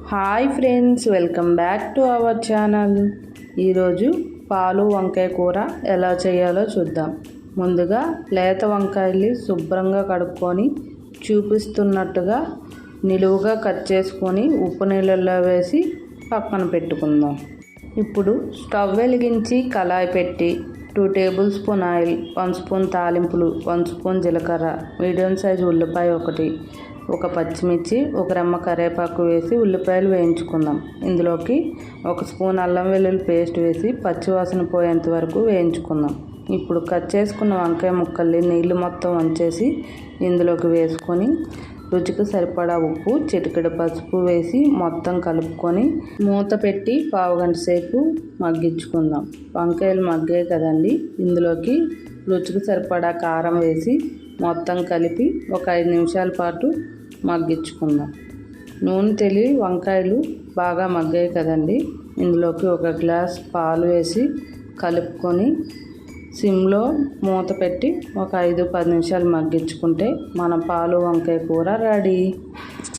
Hi friends, welcome back to our channel. ఈరోజు పాలు వంకాయ కూర ఎలా చేయాలో చూద్దాం. ముందుగా లేత వంకాయల్ని శుభ్రంగా కడుక్కొని చూపిస్తున్నట్టుగా నిలువుగా కట్ చేసుకొని ఉప్పు నీళ్ళల్లో వేసి పక్కన పెట్టుకుందాం. ఇప్పుడు స్టవ్ వెలిగించి కళాయి పెట్టి 2 టేబుల్ స్పూన్ ఆయిల్, 1 స్పూన్ తాలింపులు, 1 స్పూన్ జీలకర్ర, మీడియం సైజు ఉల్లిపాయ ఒకటి, ఒక పచ్చిమిర్చి, ఒక రెమ్మ కరివేపాకు వేసి ఉల్లిపాయలు వేయించుకుందాం. ఇందులోకి 1 స్పూన్ అల్లం వెల్లుల్లి పేస్ట్ వేసి పచ్చివాసన పోయేంత వరకు వేయించుకుందాం. ఇప్పుడు కట్ చేసుకున్న వంకాయ ముక్కల్ని నీళ్ళు మొత్తం వంచేసి ఇందులోకి వేసుకొని రుచికి సరిపడా ఉప్పు, చిటికెడు పసుపు వేసి మొత్తం కలుపుకొని మూత పెట్టి పావుగంట సేపు మగ్గించుకుందాం. వంకాయలు మగ్గాయి కదండి, ఇందులోకి రుచికి సరిపడా కారం వేసి మొత్తం కలిపి ఒక 5 నిమిషాల పాటు మగ్గించుకుందాం. నూనె తెలి వంకాయలు బాగా మగ్గాయి కదండి, ఇందులోకి 1 గ్లాస్ పాలు వేసి కలుపుకొని సిమ్లో మూత పెట్టి ఒక 5-10 నిమిషాలు మగ్గించుకుంటే మన పాలు వంకాయ కూర రెడీ.